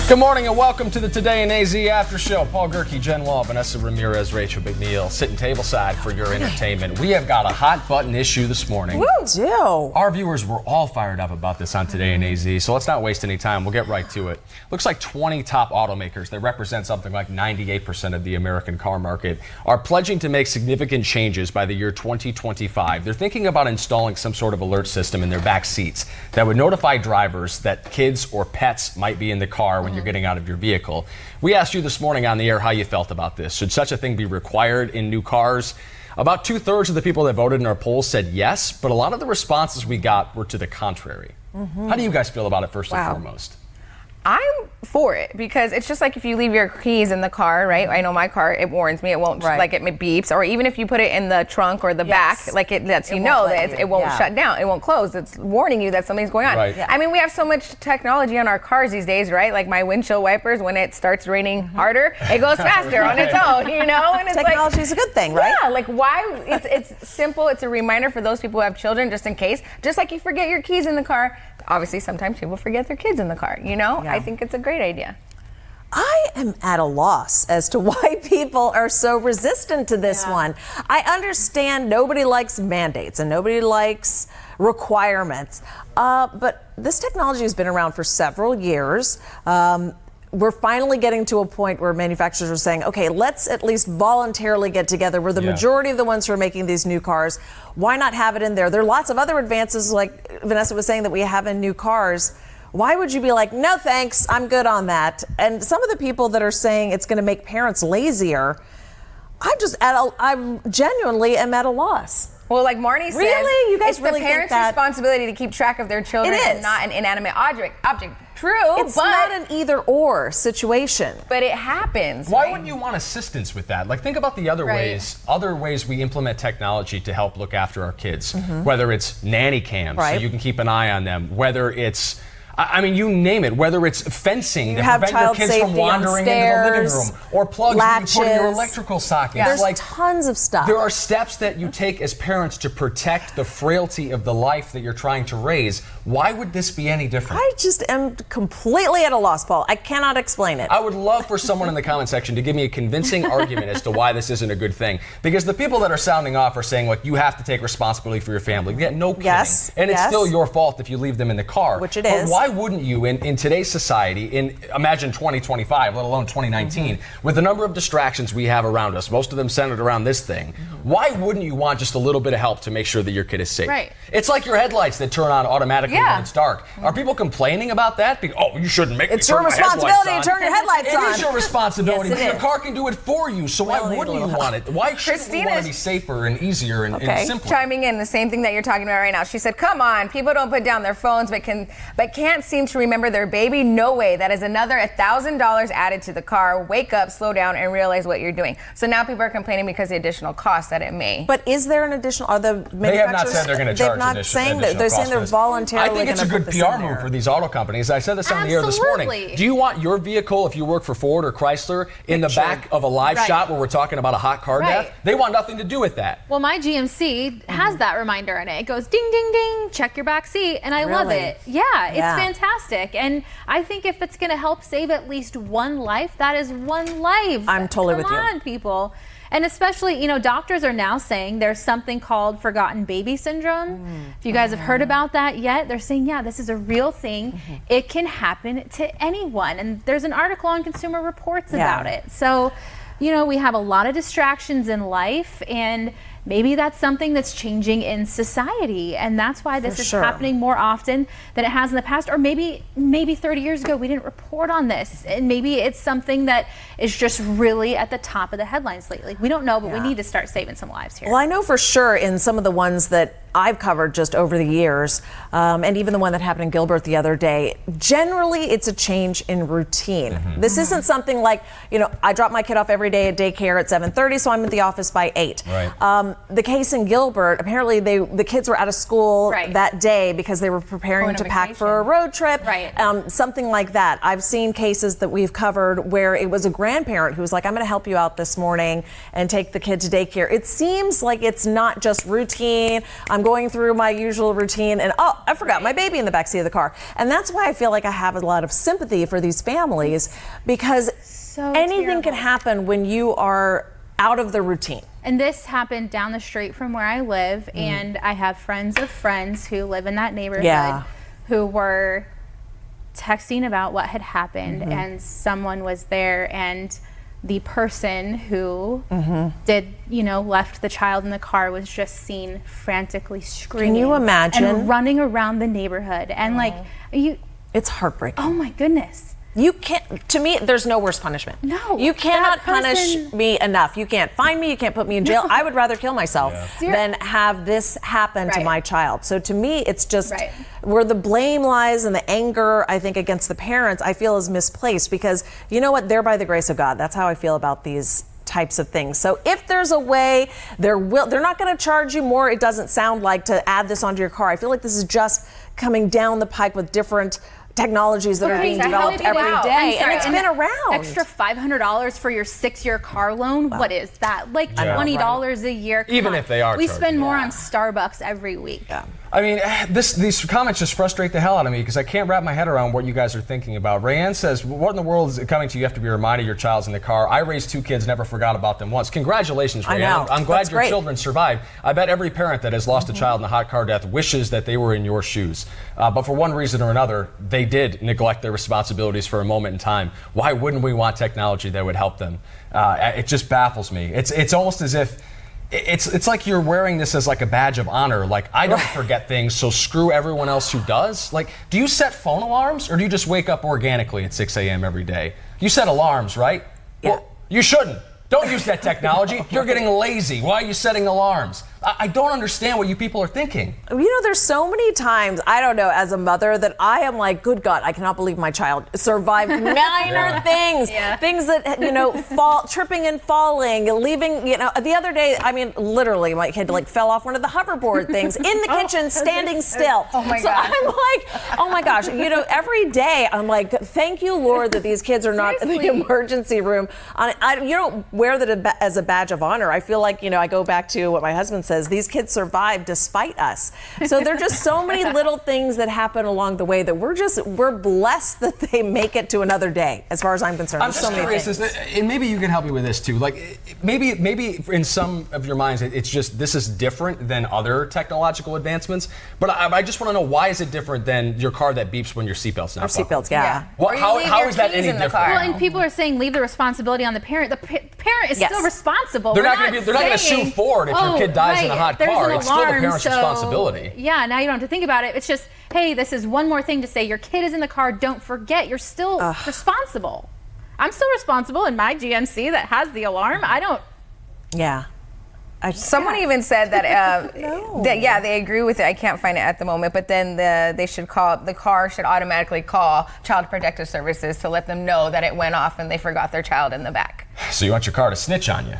Good morning and welcome to the Today in AZ After Show. Paul Gerke, Jen Wall, Vanessa Ramirez, Rachel McNeil sitting tableside for your entertainment. We have got a hot button issue this morning. Our viewers were all fired up about this on Today in AZ, so let's not waste any time. We'll get right to it. Looks like 20 top automakers that represent something like 98% of the American car market are pledging to make significant changes by the year 2025. They're thinking about installing some sort of alert system in their back seats that would notify drivers that kids or pets might be in the car when you're getting out of your vehicle. We asked you this morning on the air how you felt about this. Should such a thing be required in new cars? About 2/3 of the people that voted in our polls said yes, but a lot of the responses we got were to the contrary. How do you guys feel about it first and foremost? I'm for it because it's just like if you leave your keys in the car, right? I know my car, it warns me, it won't, like it beeps. Or even if you put it in the trunk or the back, like it lets you know that it won't shut down, it won't close. It's warning you that something's going on. I mean, we have so much technology on our cars these days, right? Like my windshield wipers, when it starts raining harder, it goes faster on its own, you know? And it's technology is a good thing, right? Yeah, like why, it's simple, it's a reminder for those people who have children, just in case. Just like you forget your keys in the car, obviously sometimes people forget their kids in the car, you know? I think it's a great idea. I am at a loss as to why people are so resistant to this one. I understand nobody likes mandates and nobody likes requirements, but this technology has been around for several years. We're finally getting to a point where manufacturers are saying, okay, let's at least voluntarily get together. We're the majority of the ones who are making these new cars. Why not have it in there? There are lots of other advances, like Vanessa was saying, that we have in new cars. Why would you be like, no thanks, I'm good on that? And some of the people that are saying it's going to make parents lazier, I genuinely am at a loss. Well, like Marnie says, really? You guys it's really the parents' think that responsibility to keep track of their children and not an inanimate object. True, it's not an either-or situation. But it happens. Why wouldn't you want assistance with that? Like, think about the other ways we implement technology to help look after our kids. Whether it's nanny cams, so you can keep an eye on them. Whether it's, I mean, you name it. Whether it's fencing to prevent your kids from wandering into the living room, or plugs that you put in your electrical sockets. There's like tons of stuff. There are steps that you take as parents to protect the frailty of the life that you're trying to raise. Why would this be any different? I just am completely at a loss, Paul. I cannot explain it. I would love for someone in the comment section to give me a convincing argument as to why this isn't a good thing. Because the people that are sounding off are saying, like, you have to take responsibility for your family. Yeah, no kidding. And it's still your fault if you leave them in the car. Which it is. But why wouldn't you, in today's society, imagine 2025, let alone 2019, with the number of distractions we have around us, most of them centered around this thing, why wouldn't you want just a little bit of help to make sure that your kid is safe? It's like your headlights that turn on automatically when it's dark. Are people complaining about that? Oh, you shouldn't make me turn my headlights on. It's your responsibility to turn your headlights on. It is your responsibility, but your car can do it for you, so why wouldn't you want it? Why shouldn't we want to be safer and easier and simpler? Chiming in, the same thing that you're talking about right now. She said, come on, people don't put down their phones but can't seem to remember their baby. No way. That is another $1,000 added to the car. Wake up, slow down, and realize what you're doing. So now people are complaining because of the additional cost that it may. But is there an additional, are the manufacturers? They have not said they're going to charge additional cost. They're saying they're voluntarily. I think it's a good PR move for these auto companies. I said this on the air this morning. Do you want your vehicle, if you work for Ford or Chrysler, in the back of a live shot where we're talking about a hot car death? They want nothing to do with that. Well, my GMC has that reminder in it. It goes ding, ding, ding, check your back seat, and I love it. Yeah, it's fantastic. And I think if it's going to help save at least one life, that is one life. I'm totally with you. Come on, people. And especially, you know, doctors are now saying there's something called forgotten baby syndrome. If you guys have heard about that yet, they're saying, yeah, this is a real thing. It can happen to anyone. And there's an article on Consumer Reports about it. So, you know, we have a lot of distractions in life, and maybe that's something that's changing in society, and that's why this is happening more often than it has in the past. Or maybe 30 years ago we didn't report on this, and maybe it's something that is just really at the top of the headlines lately. We don't know, but we need to start saving some lives here. Well, I know for sure in some of the ones that I've covered just over the years, and even the one that happened in Gilbert the other day, generally it's a change in routine. This isn't something like, you know, I drop my kid off every day at daycare at 7:30, so I'm at the office by 8. The case in Gilbert, apparently the kids were out of school that day because they were preparing to pack for a road trip, something like that. I've seen cases that we've covered where it was a grandparent who was like, I'm going to help you out this morning and take the kid to daycare. It seems like it's not just routine. I'm going through my usual routine and, oh, I forgot my baby in the backseat of the car. And that's why I feel like I have a lot of sympathy for these families, because anything can happen when you are out of the routine. And this happened down the street from where I live, and I have friends of friends who live in that neighborhood who were texting about what had happened, and someone was there, and the person who left the child in the car was just seen frantically screaming. Can you imagine? And running around the neighborhood, and it's heartbreaking. Oh my goodness. You can't, to me, there's no worse punishment. No. You cannot punish me enough. You can't fine me, you can't put me in jail. I would rather kill myself than have this happen to my child. So to me, it's just where the blame lies and the anger, I think, against the parents, I feel is misplaced, because you know what? They're by the grace of God. That's how I feel about these types of things. So if there's a way, they're not going to charge you more, it doesn't sound like, to add this onto your car. I feel like this is just coming down the pike with different technologies that are being developed every day, and it's been around. Extra $500 for your 6-year car loan. Wow. What is that? Like $20 a year. Even if they are, we spend more on Starbucks every week. I mean, these comments just frustrate the hell out of me, because I can't wrap my head around what you guys are thinking about. Rayanne says, what in the world is it coming to? You have to be reminded your child's in the car. I raised 2 kids, never forgot about them once. Congratulations, Rayanne. I know. I'm glad your children survived. I bet every parent that has lost a child in a hot car death wishes that they were in your shoes. But for one reason or another, they did neglect their responsibilities for a moment in time. Why wouldn't we want technology that would help them? It just baffles me. It's almost as if it's like you're wearing this as like a badge of honor. Like, I don't forget things, so screw everyone else who does. Like, do you set phone alarms, or do you just wake up organically at 6 a.m. every day? You set alarms, right? Yeah. Well, you shouldn't. Don't use that technology. You're getting lazy. Why are you setting alarms? I don't understand what you people are thinking. You know, there's so many times, I don't know, as a mother, that I am like, good God, I cannot believe my child survived minor things. Things that, tripping and falling, leaving, the other day, I mean, literally, my kid fell off one of the hoverboard things in the kitchen, standing still. Oh my so God. I'm like, oh my gosh, every day I'm like, thank you, Lord, that these kids are not in the emergency room. You don't wear that as a badge of honor. I feel like, I go back to what my husband says, these kids survive despite us. So there are just so many little things that happen along the way that we're blessed that they make it to another day, as far as I'm concerned. I'm just curious, and maybe you can help me with this too. Like, maybe in some of your minds, it's just this is different than other technological advancements. But I just want to know, why is it different than your car that beeps when your seatbelt's not buckled? Seatbelts, Well, how is that any different? Well, and people are saying leave the responsibility on the parent. The parent is still responsible. They're not going to sue Ford if your kid dies in a hot car. It's still the parent's responsibility. Yeah, now you don't have to think about it. It's just, hey, this is one more thing to say. Your kid is in the car. Don't forget, you're still responsible. I'm still responsible in my GMC that has the alarm. I don't. Yeah. Someone even said that, they agree with it. I can't find it at the moment, but then the car should automatically call Child Protective Services to let them know that it went off and they forgot their child in the back. So you want your car to snitch on you?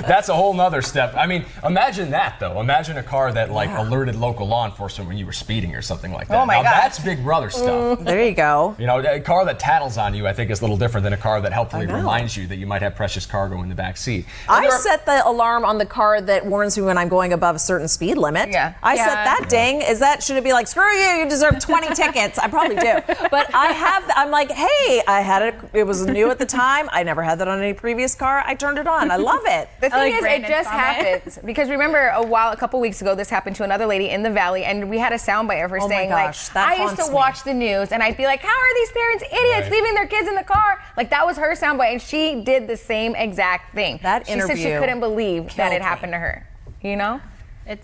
That's a whole nother step. I mean, imagine that though. Imagine a car that alerted local law enforcement when you were speeding or something like that. Oh my God. That's Big Brother stuff. There you go. A car that tattles on you, I think, is a little different than a car that helpfully reminds you that you might have precious cargo in the back seat. I set the alarm on the car that warns me when I'm going above a certain speed limit. I set that ding. Should it be like, screw you, you deserve 20 tickets? I probably do. But I'm like, hey, I had it. It was new at the time. I never had that on any previous car. I turned it on. I love it. The thing is, it just happens. Because remember, a couple weeks ago, this happened to another lady in the Valley, and we had a soundbite of her saying, I used to watch the news, and I'd be like, how are these parents idiots leaving their kids in the car? Like, that was her soundbite, and she did the same exact thing. She said she couldn't believe that it happened to her.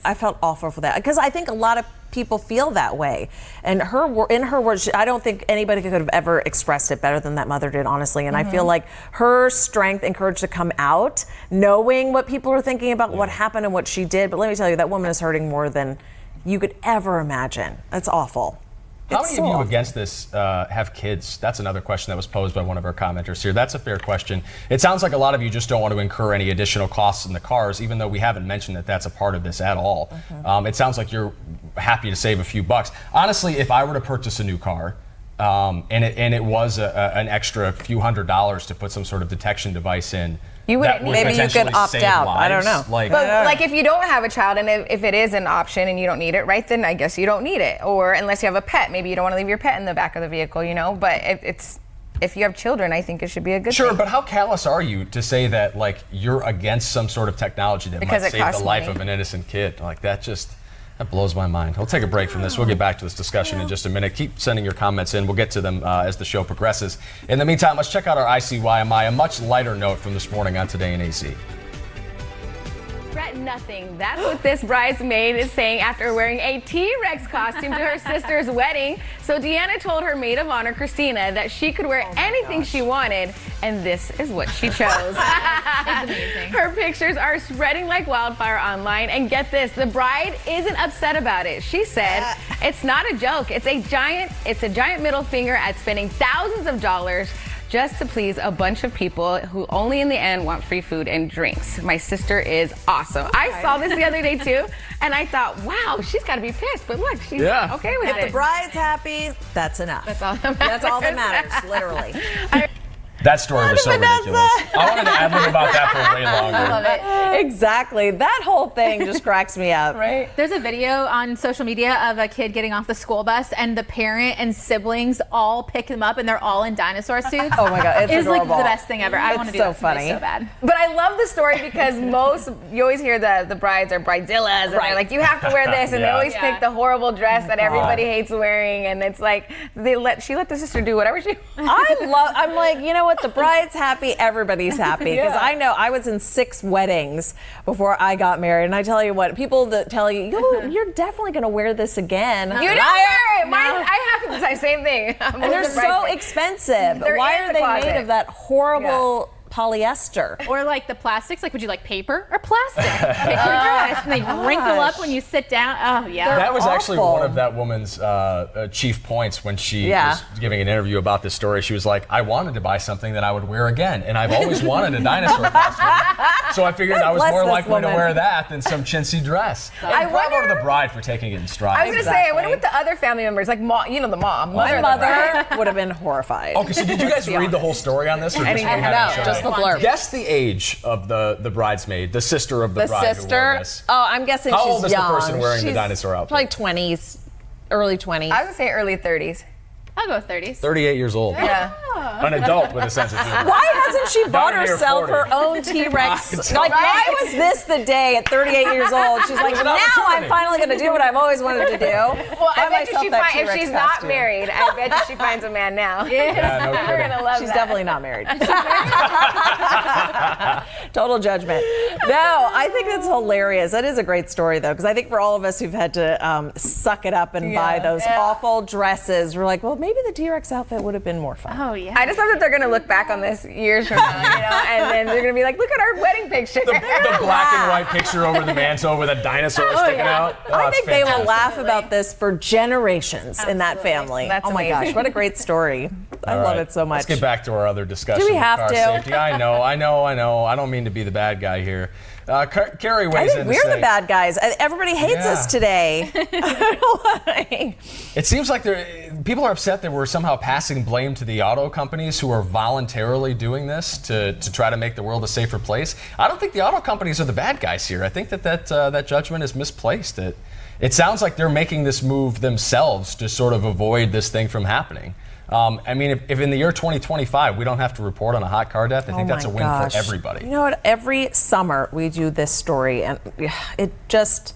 I felt awful for that, because I think a lot of people feel that way. And in her words, I don't think anybody could have ever expressed it better than that mother did, honestly. And I feel like her strength and courage to come out, knowing what people are thinking about what happened and what she did. But let me tell you, that woman is hurting more than you could ever imagine. That's awful. How many of you against this have kids? That's another question that was posed by one of our commenters here. That's a fair question. It sounds like a lot of you just don't want to incur any additional costs in the cars, even though we haven't mentioned that that's a part of this at all. It sounds like you're happy to save a few bucks. Honestly, if I were to purchase a new car, and it was an extra few $100s to put some sort of detection device in. You wouldn't need Maybe you could opt out. I don't know. Like, but if you don't have a child and if it is an option and you don't need it, right, then I guess you don't need it. Or unless you have a pet, maybe you don't want to leave your pet in the back of the vehicle, But if you have children, I think it should be a good thing. Sure, but how callous are you to say that like you're against some sort of technology that might save the life of an innocent kid? Like that blows my mind. We'll take a break from this. We'll get back to this discussion in just a minute. Keep sending your comments in. We'll get to them as the show progresses. In the meantime, let's check out our ICYMI, a much lighter note from this morning on Today in AZ. Regret nothing. That's what this bridesmaid is saying after wearing a T-Rex costume to her sister's wedding. So Deanna told her maid of honor, Christina, that she could wear anything she wanted, and this is what she chose. Her pictures are spreading like wildfire online, and get this, the bride isn't upset about it. She said, "It's not a joke. It's a giant middle finger at spending thousands of dollars just to please a bunch of people who only in the end want free food and drinks. My sister is awesome." I saw this the other day too, and I thought, wow, she's got to be pissed. But look, she's okay with it. If the bride's happy, that's enough. That's all that matters. That's all that matters, literally. That story was so ridiculous. I wanted to ad-lib about that for way longer. I love it. Exactly. That whole thing just cracks me up. Right? There's a video on social media of a kid getting off the school bus, and the parent and siblings all pick him up, and they're all in dinosaur suits. Oh my God, it's like adorable. the best thing ever. I want to do so that someday funny. so bad. But I love the story because you always hear the brides are bridezillas, and they're like, you have to wear this, and they always pick the horrible dress that everybody hates wearing, and it's like she let the sister do whatever she wants. I'm like, you know what? The bride's happy, everybody's happy. Because I know I was in 6 weddings before I got married, and I tell you what, people that tell you, you're definitely going to wear this again. You don't wear it. I have to say the same thing. And they're so expensive. Why are they made of that horrible polyester? Or like the plastics, like would you like paper or plastic? Pick your dress, and they wrinkle up when you sit down. Oh yeah. That was actually one of that woman's chief points when she was giving an interview about this story. She was like, I wanted to buy something that I would wear again, and I've always wanted a dinosaur costume. So I figured I was more likely to wear that than some chintzy dress. And bravo to the bride for taking it in stride. I was going to say, I wonder what the other family members, like mom, the mom. My mother would have been horrified. Okay, so did you guys read the whole story on this? Or just the blurb. Guess the age of the bridesmaid, the sister of the bride who wore this. Oh, I'm guessing How she's old is young. the person wearing the dinosaur outfit? Like 20s, early 20s. I would say early 30s. I'll go 30s. 38 years old. Yeah. An adult with a sense of humor. Why hasn't she bought Down near herself 40. her own T-Rex? Like, why was this the day at 38 years old? She's like, now I'm finally going to do what I've always wanted to do. Well, I bet you if she's not married, I bet you she finds a man now. Yeah, no You're kidding. going to love She's that. definitely not married. Total judgment. No, I think that's hilarious. That is a great story, though, because I think for all of us who've had to suck it up and buy those awful dresses, we're like, well, maybe the T-Rex outfit would have been more fun. Oh yeah. I just love that they're going to look back on this years from now, and then they're going to be like, look at our wedding picture. The black and white picture over the mantle with a dinosaur sticking out. Oh, I think they will fantastic. laugh about this for generations in that family. That's oh my amazing. gosh, what a great story. I love it so much. Let's get back to our other discussion. Do we of have car to? Safety. I know. I don't mean to be the bad guy here. Carrie weighs I think in to we're say, the bad guys. Everybody hates us today. It seems like people are upset that we're somehow passing blame to the auto companies who are voluntarily doing this to try to make the world a safer place. I don't think the auto companies are the bad guys here. I think that judgment is misplaced. It sounds like they're making this move themselves to sort of avoid this thing from happening. I mean, if in the year 2025 we don't have to report on a hot car death, I think that's a win for everybody. You know what? Every summer we do this story, and it just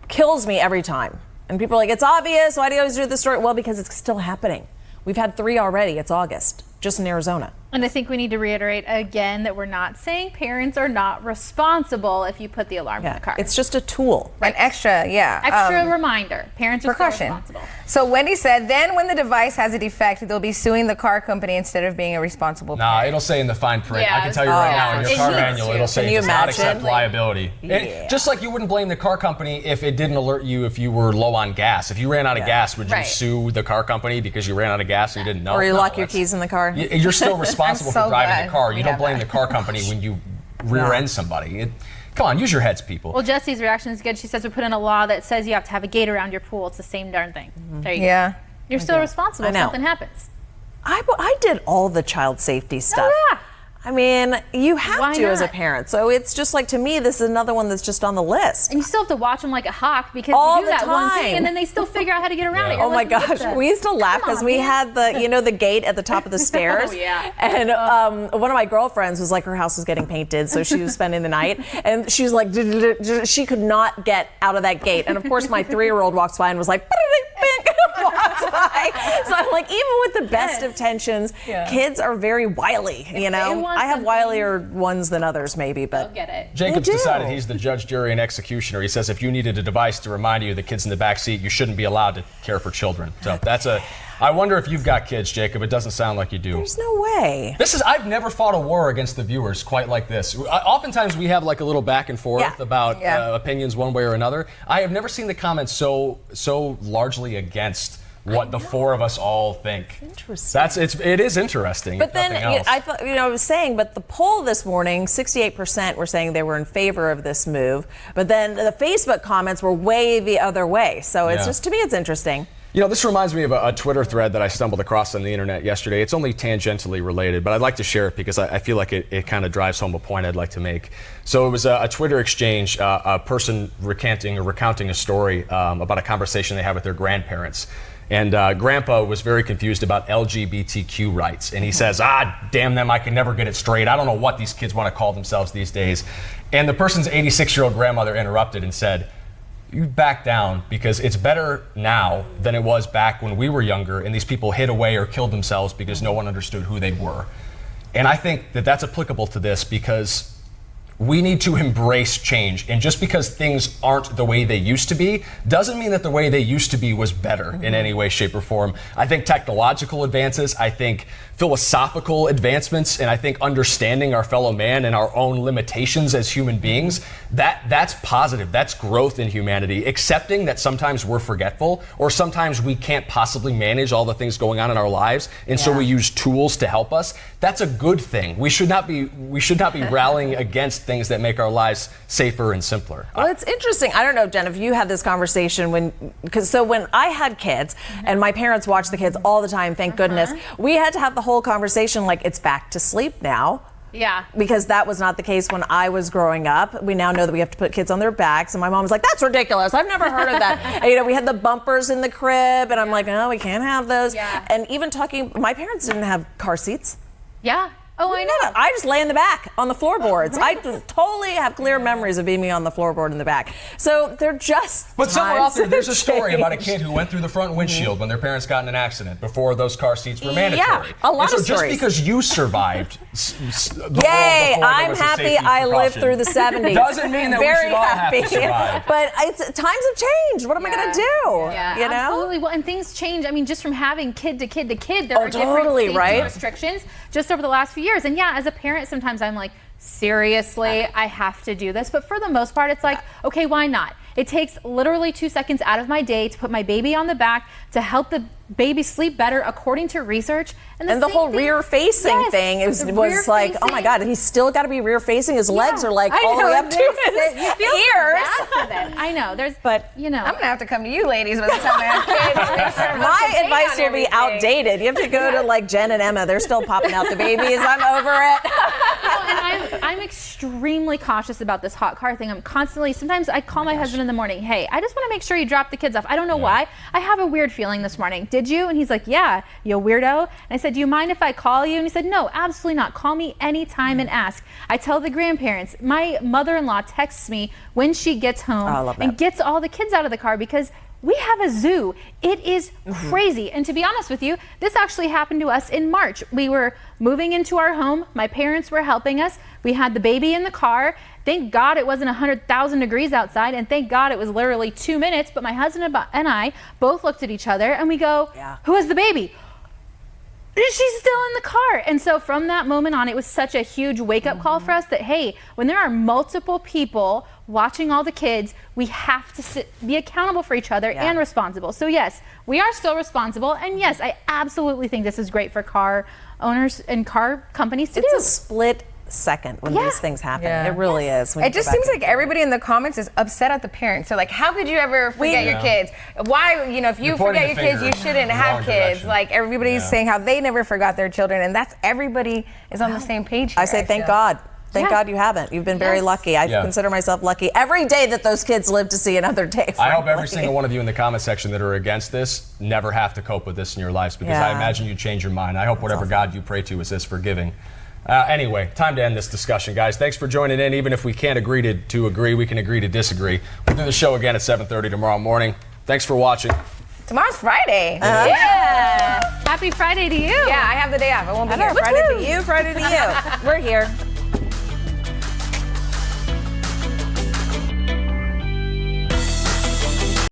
kills me every time. And people are like, it's obvious. Why do you always do this story? Well, because it's still happening. We've had 3 already. It's August, just in Arizona. And I think we need to reiterate again that we're not saying parents are not responsible if you put the alarm in the car. It's just a tool. An extra, Extra reminder. Parents are still precaution. responsible. So Wendy said, then when the device has a defect, they'll be suing the car company instead of being a responsible Nah, parent. it'll say in the fine print. Yeah, I can tell you right now in your it car needs manual, to. it'll say Can it you does not imagine? accept liability. Yeah. Just like you wouldn't blame the car company if it didn't alert you if you were low on gas. If you ran out of gas, would you Right. sue the car company because you ran out of gas and you didn't know? Or you No, lock your that's- keys in the car. You're still responsible so for driving glad the car. we You don't have blame that. the car company when you rear end somebody. Come on, use your heads, people. Well, Jessie's reaction is good. She says we put in a law that says you have to have a gate around your pool. It's the same darn thing. There you go. Yeah. You're still responsible if something happens. I did all the child safety stuff. Oh, yeah. I mean, you have Why to not? as a parent. So it's just like, to me, this is another one that's just on the list. And you still have to watch them like a hawk because All you do the that one thing time. and then they still figure out how to get around it. Oh You're my like, what gosh, the- we used to laugh Come because on, we man. had the gate at the top of the stairs. Oh, yeah. And one of my girlfriends was like, her house was getting painted, so she was spending the night, and she's like, she could not get out of that gate. And of course, my 3-year-old walks by and was like, walks by. So I'm like, even with the best of intentions, kids are very wily. You know, I have wilier ones than others, maybe, but They'll get it. Jacob's decided he's the judge, jury, and executioner. He says if you needed a device to remind you the kids in the back seat, you shouldn't be allowed to care for children. So I wonder if you've got kids, Jacob. It doesn't sound like you do. there's no way. I've never fought a war against the viewers quite like this. Oftentimes we have like a little back and forth about opinions one way or another. I have never seen the comments so largely against what the four of us all think. Interesting. It is interesting. But then I thought, I was saying, but the poll this morning, 68% were saying they were in favor of this move. But then the Facebook comments were way the other way. So it's just, to me, it's interesting. This reminds me of a Twitter thread that I stumbled across on the internet yesterday. It's only tangentially related, but I'd like to share it because I feel like it kind of drives home a point I'd like to make. So it was a Twitter exchange, a person recounting a story about a conversation they had with their grandparents. And Grandpa was very confused about LGBTQ rights. And he says, damn them, I can never get it straight. I don't know what these kids want to call themselves these days. And the person's 86-year-old grandmother interrupted and said, you back down, because it's better now than it was back when we were younger and these people hid away or killed themselves because no one understood who they were. And I think that that's applicable to this because we need to embrace change. And just because things aren't the way they used to be doesn't mean that the way they used to be was better in any way, shape, or form. I think technological advances, I think philosophical advancements, and I think understanding our fellow man and our own limitations as human beings, that's positive. That's growth in humanity. Accepting that sometimes we're forgetful or sometimes we can't possibly manage all the things going on in our lives, and so we use tools to help us. That's a good thing. We should not be rallying against things that make our lives safer and simpler. Well, it's interesting. I don't know, Jen, if you had this conversation when I had kids and my parents watched the kids all the time, thank goodness, we had to have the whole conversation like it's back to sleep now. Yeah. Because that was not the case when I was growing up. We now know that we have to put kids on their backs, and my mom was like, that's ridiculous. I've never heard of that. And, we had the bumpers in the crib, and I'm like, no, we can't have those. Yeah. And even my parents didn't have car seats. Yeah. Oh, I know. I just lay in the back on the floorboards. I totally have clear memories of being on the floorboard in the back. So they're just. But somewhere out there's a story about a change. kid who went through the front windshield when their parents got in an accident before those car seats were mandatory. Yeah, a lot and of so stories. just because you survived the world Yay, before there I'm was a happy safety I lived precaution through the 70s. doesn't mean that we Very should all have happy. to survive. But times have changed. What am I going to do? Yeah, You know? absolutely. Well, and things change. I mean, just from having kid to kid to kid, there are totally, different safety restrictions just over the last few years. And yeah, as a parent, sometimes I'm like, seriously, I have to do this. But for the most part, it's like, okay, why not? It takes literally 2 seconds out of my day to put my baby on the back to help the baby sleep better according to research. And the whole rear-facing thing was like, oh my God, he's still got to be rear-facing. His legs are like all the way up to his ears. I know. But I'm gonna have to come to you, ladies, by the time I have kids. My advice will be outdated. You have to go to like Jen and Emma. They're still popping out the babies. I'm over it. And I'm extremely cautious about this hot car thing. I'm constantly, sometimes I call my husband in the morning, hey, I just want to make sure you drop the kids off. I don't know why. I have a weird feeling this morning. Did you? And he's like, yeah, you weirdo. And I said, do you mind if I call you? And he said, no, absolutely not. Call me anytime and ask. I tell the grandparents, my mother-in-law texts me when she gets home and gets all the kids out of the car because we have a zoo. It is crazy. And to be honest with you, this actually happened to us in March. We were moving into our home. My parents were helping us. We had the baby in the car. Thank God it wasn't 100,000 degrees outside, and thank God it was literally 2 minutes, but my husband and I both looked at each other and we go, who is the baby? She's still in the car. And so from that moment on, it was such a huge wake-up call for us that, hey, when there are multiple people watching all the kids, we have to be accountable for each other and responsible. So yes, we are still responsible. And yes, I absolutely think this is great for car owners and car companies to do. It's a split second when these things happen. Yeah. It really is. It just seems like everybody in the comments is upset at the parents. So like, how could you ever forget your kids? Why, if you forget your kids, you shouldn't have kids. Like everybody's saying how they never forgot their children, and that's everybody is on the same page here, I say thank God. Thank God you haven't. You've been very lucky. I consider myself lucky every day that those kids live to see another day. Frankly. I hope every single one of you in the comment section that are against this never have to cope with this in your lives, because I imagine you change your mind. I hope whatever God you pray to is as forgiving. Anyway, time to end this discussion, guys. Thanks for joining in. Even if we can't agree to agree, we can agree to disagree. We'll do the show again at 7:30 tomorrow morning. Thanks for watching. Tomorrow's Friday. Yeah. Happy Friday to you. Yeah, I have the day off. I won't be here. Friday to you, Friday to you. We're here.